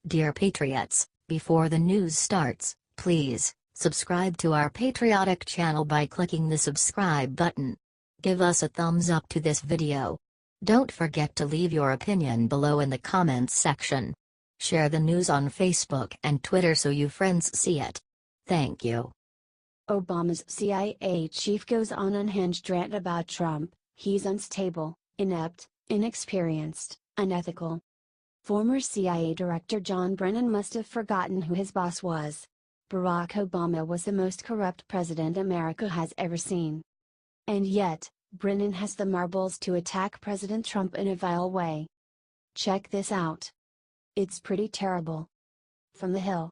Dear Patriots, before the news starts, please subscribe to our patriotic channel by clicking the subscribe button. Give us a thumbs up to this video. Don't forget to leave your opinion below in the comments section. Share the news on Facebook and Twitter so you friends see it. Thank you. Obama's CIA chief goes on unhinged rant about Trump. He's unstable, inept, inexperienced, unethical. Former CIA Director John Brennan must have forgotten who his boss was. Barack Obama was the most corrupt president America has ever seen. And yet, Brennan has the marbles to attack President Trump in a vile way. Check this out. It's pretty terrible. From The Hill.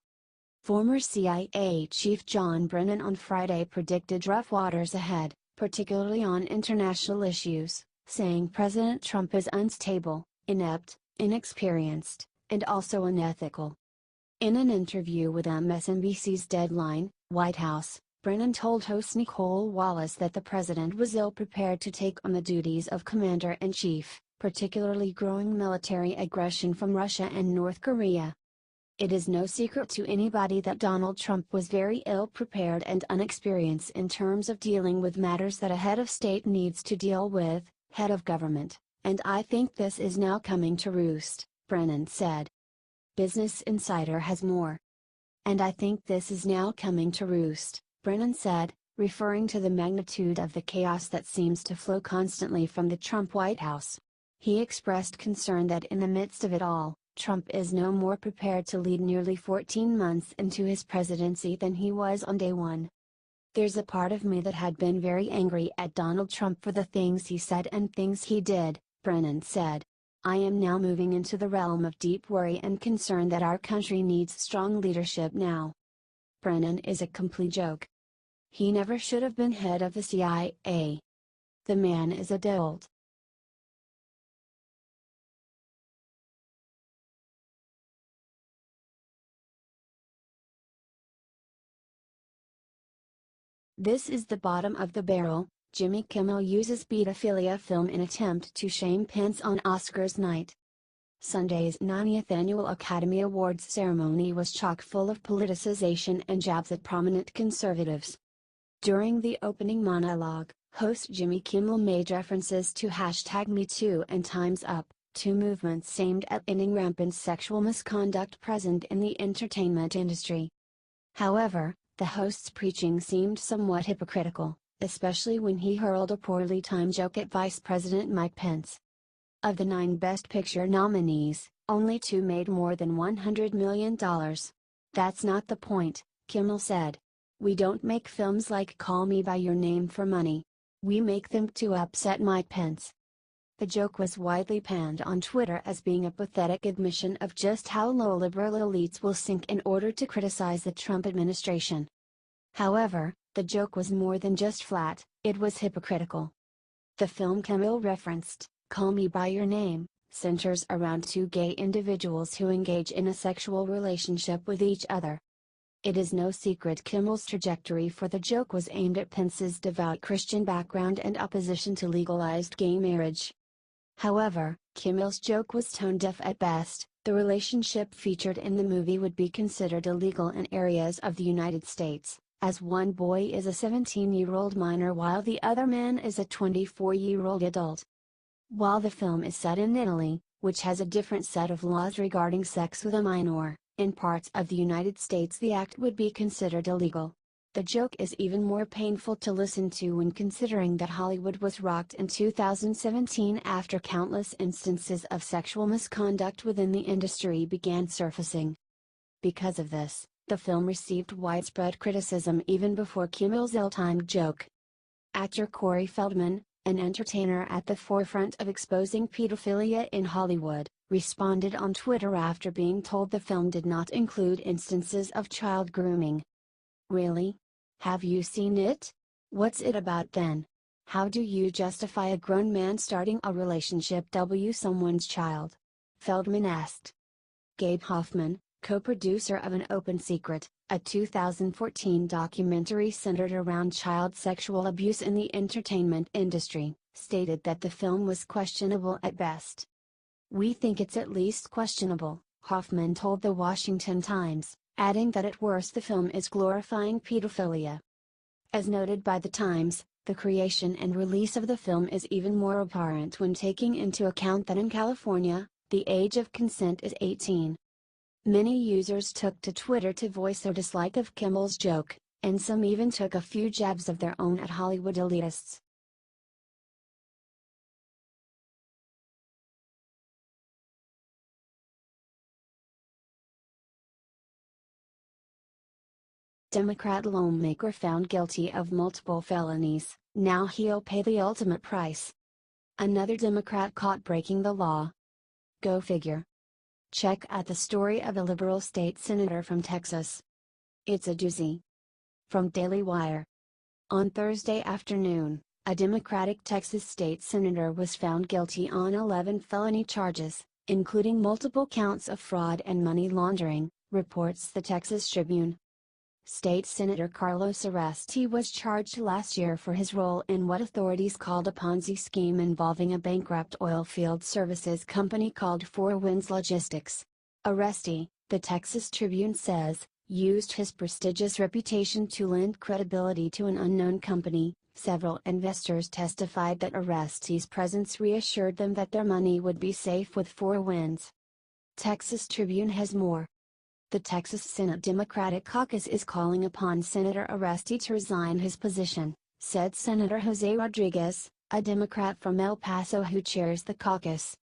Former CIA Chief John Brennan on Friday predicted rough waters ahead, particularly on international issues, saying President Trump is unstable, inept, inexperienced, and also unethical. In an interview with MSNBC's Deadline, White House, Brennan told host Nicolle Wallace that the president was ill-prepared to take on the duties of commander-in-chief, particularly growing military aggression from Russia and North Korea. It is no secret to anybody that Donald Trump was very ill-prepared and unexperienced in terms of dealing with matters that a head of state needs to deal with, head of government, and I think this is now coming to roost, Brennan said. Business Insider has more. And I think this is now coming to roost, Brennan said, referring to the magnitude of the chaos that seems to flow constantly from the Trump White House. He expressed concern that in the midst of it all, Trump is no more prepared to lead nearly 14 months into his presidency than he was on day one. There's a part of me that had been very angry at Donald Trump for the things he said and things he did, Brennan said. I am now moving into the realm of deep worry and concern that our country needs strong leadership now. Brennan is a complete joke. He never should have been head of the CIA. The man is a dolt. This is the bottom of the barrel. Jimmy Kimmel uses pedophilia film in attempt to shame Pence on Oscars night. Sunday's 90th Annual Academy Awards ceremony was chock full of politicization and jabs at prominent conservatives. During the opening monologue, host Jimmy Kimmel made references to #MeToo and Time's Up, two movements aimed at ending rampant sexual misconduct present in the entertainment industry. However, the host's preaching seemed somewhat hypocritical, especially when he hurled a poorly timed joke at Vice President Mike Pence. Of the 9 Best Picture nominees, only 2 made more than $100 million. That's not the point, Kimmel said. We don't make films like Call Me by Your Name for money. We make them to upset Mike Pence. The joke was widely panned on Twitter as being a pathetic admission of just how low liberal elites will sink in order to criticize the Trump administration. However, the joke was more than just flat, it was hypocritical. The film Kimmel referenced, Call Me by Your Name, centers around 2 gay individuals who engage in a sexual relationship with each other. It is no secret Kimmel's trajectory for the joke was aimed at Pence's devout Christian background and opposition to legalized gay marriage. However, Kimmel's joke was tone-deaf at best. The relationship featured in the movie would be considered illegal in areas of the United States, as one boy is a 17-year-old minor while the other man is a 24-year-old adult. While the film is set in Italy, which has a different set of laws regarding sex with a minor, in parts of the United States the act would be considered illegal. The joke is even more painful to listen to when considering that Hollywood was rocked in 2017 after countless instances of sexual misconduct within the industry began surfacing. Because of this, the film received widespread criticism even before Kimmel's ill-timed joke. Actor Corey Feldman, an entertainer at the forefront of exposing pedophilia in Hollywood, responded on Twitter after being told the film did not include instances of child grooming. Really? Have you seen it? What's it about then? How do you justify a grown man starting a relationship with someone's child? Feldman asked. Gabe Hoffman, co-producer of An Open Secret, a 2014 documentary centered around child sexual abuse in the entertainment industry, stated that the film was questionable at best. "We think it's at least questionable," Hoffman told the Washington Times, adding that at worst the film is glorifying pedophilia. As noted by the Times, the creation and release of the film is even more abhorrent when taking into account that in California, the age of consent is 18. Many users took to Twitter to voice their dislike of Kimmel's joke, and some even took a few jabs of their own at Hollywood elitists. Democrat lawmaker found guilty of multiple felonies, now he'll pay the ultimate price. Another Democrat caught breaking the law. Go figure. Check out the story of a liberal state senator from Texas. It's a doozy. From Daily Wire. On Thursday afternoon, a Democratic Texas state senator was found guilty on 11 felony charges, including multiple counts of fraud and money laundering, reports the Texas Tribune. State Senator Carlos Uresti was charged last year for his role in what authorities called a Ponzi scheme involving a bankrupt oilfield services company called Four Winds Logistics. Uresti, the Texas Tribune says, used his prestigious reputation to lend credibility to an unknown company. Several investors testified that Uresti's presence reassured them that their money would be safe with Four Winds. Texas Tribune has more. The Texas Senate Democratic Caucus is calling upon Senator Uresti to resign his position, said Senator Jose Rodriguez, a Democrat from El Paso who chairs the caucus.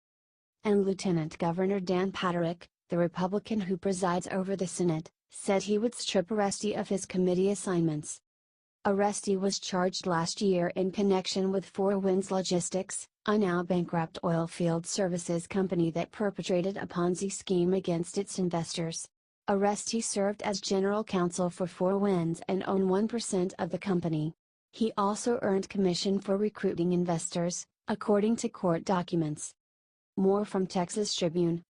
And Lieutenant Governor Dan Patrick, the Republican who presides over the Senate, said he would strip Uresti of his committee assignments. Uresti was charged last year in connection with Four Winds Logistics, a now bankrupt oilfield services company that perpetrated a Ponzi scheme against its investors. Uresti served as general counsel for Four Winds and owned 1% of the company. He also earned commission for recruiting investors, according to court documents. More from Texas Tribune.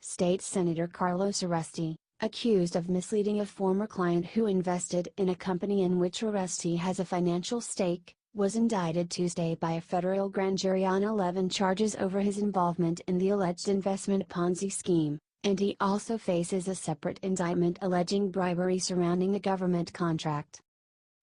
State Senator Carlos Uresti, accused of misleading a former client who invested in a company in which Uresti has a financial stake, was indicted Tuesday by a federal grand jury on 11 charges over his involvement in the alleged investment Ponzi scheme. And he also faces a separate indictment alleging bribery surrounding a government contract.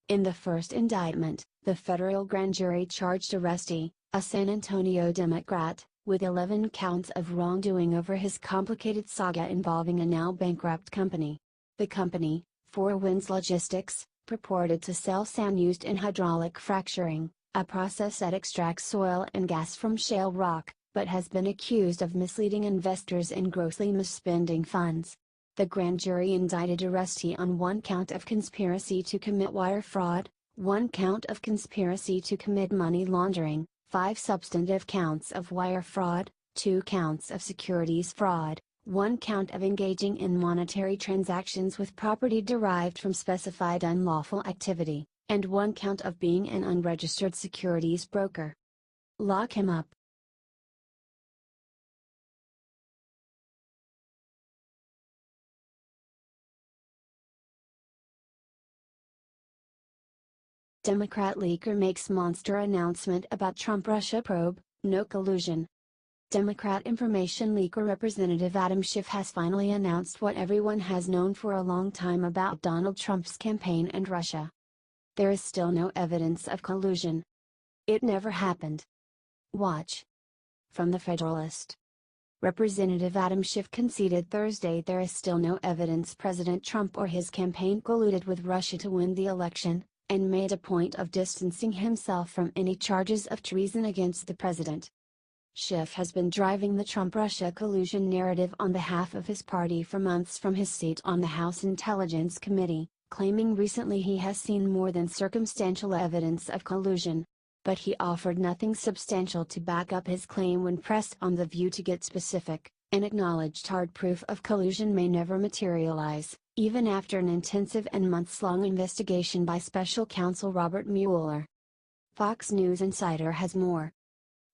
In the first indictment, the federal grand jury charged Uresti, a San Antonio Democrat, with 11 counts of wrongdoing over his complicated saga involving a now bankrupt company. The company, Four Winds Logistics, purported to sell sand used in hydraulic fracturing, a process that extracts oil and gas from shale rock, but has been accused of misleading investors and grossly misspending funds. The grand jury indicted Uresti on 1 count of conspiracy to commit wire fraud, 1 count of conspiracy to commit money laundering, 5 substantive counts of wire fraud, 2 counts of securities fraud, 1 count of engaging in monetary transactions with property derived from specified unlawful activity, and 1 count of being an unregistered securities broker. Lock him up. Democrat leaker makes monster announcement about Trump-Russia probe, no collusion. Democrat information leaker Representative Adam Schiff has finally announced what everyone has known for a long time about Donald Trump's campaign and Russia. There is still no evidence of collusion. It never happened. Watch. From the Federalist. Representative Adam Schiff conceded Thursday there is still no evidence President Trump or his campaign colluded with Russia to win the election, and made a point of distancing himself from any charges of treason against the president. Schiff has been driving the Trump-Russia collusion narrative on behalf of his party for months from his seat on the House Intelligence Committee, claiming recently he has seen more than circumstantial evidence of collusion. But he offered nothing substantial to back up his claim when pressed on the View to get specific, and acknowledged hard proof of collusion may never materialize, even after an intensive and months-long investigation by special counsel Robert Mueller. Fox News Insider has more.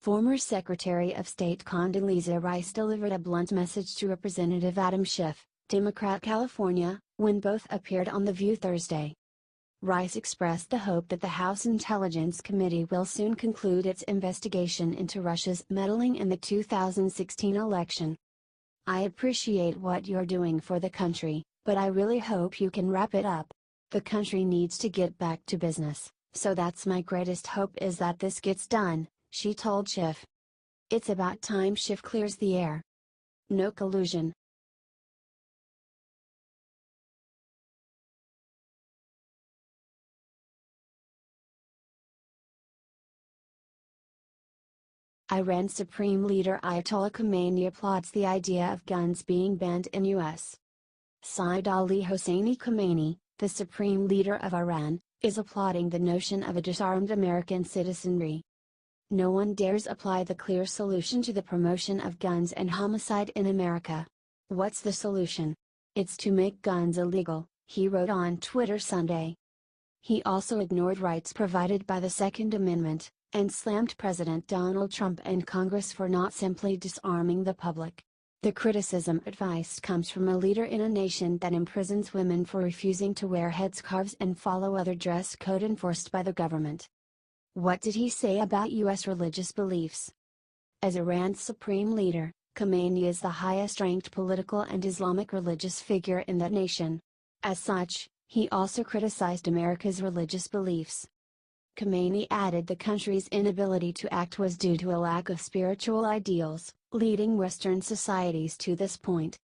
Former Secretary of State Condoleezza Rice delivered a blunt message to Representative Adam Schiff, Democrat California, when both appeared on The View Thursday. Rice expressed the hope that the House Intelligence Committee will soon conclude its investigation into Russia's meddling in the 2016 election. I appreciate what you're doing for the country, but I really hope you can wrap it up. The country needs to get back to business, so that's my greatest hope is that this gets done, she told Schiff. It's about time Schiff clears the air. No collusion. Iran Supreme Leader Ayatollah Khomeini applauds the idea of guns being banned in U.S. Sayyid Ali Hosseini Khomeini, the Supreme Leader of Iran, is applauding the notion of a disarmed American citizenry. No one dares apply the clear solution to the promotion of guns and homicide in America. What's the solution? It's to make guns illegal, he wrote on Twitter Sunday. He also ignored rights provided by the Second Amendment, and slammed President Donald Trump and Congress for not simply disarming the public. The criticism advice comes from a leader in a nation that imprisons women for refusing to wear headscarves and follow other dress code enforced by the government. What did he say about U.S. religious beliefs? As Iran's supreme leader, Khomeini is the highest-ranked political and Islamic religious figure in that nation. As such, he also criticized America's religious beliefs. Khomeini added the country's inability to act was due to a lack of spiritual ideals, leading Western societies to this point.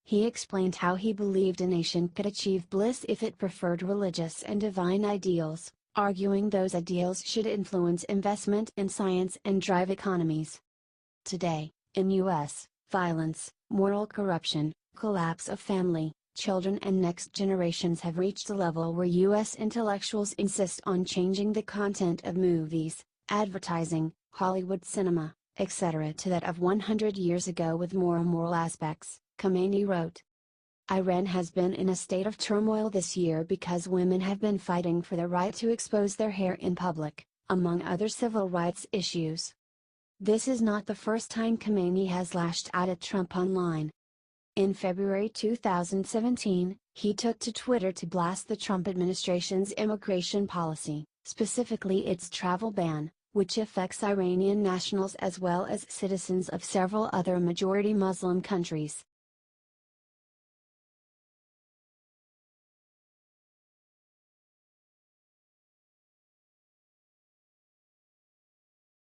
He explained how he believed a nation could achieve bliss if it preferred religious and divine ideals, arguing those ideals should influence investment in science and drive economies. Today, in U.S., violence, moral corruption, collapse of family, children and next generations have reached a level where U.S. intellectuals insist on changing the content of movies, advertising, Hollywood cinema, etc. to that of 100 years ago with more moral aspects, Khomeini wrote. Iran has been in a state of turmoil this year because women have been fighting for the right to expose their hair in public, among other civil rights issues. This is not the first time Khomeini has lashed out at Trump online. In February 2017, he took to Twitter to blast the Trump administration's immigration policy, specifically its travel ban, which affects Iranian nationals as well as citizens of several other majority Muslim countries.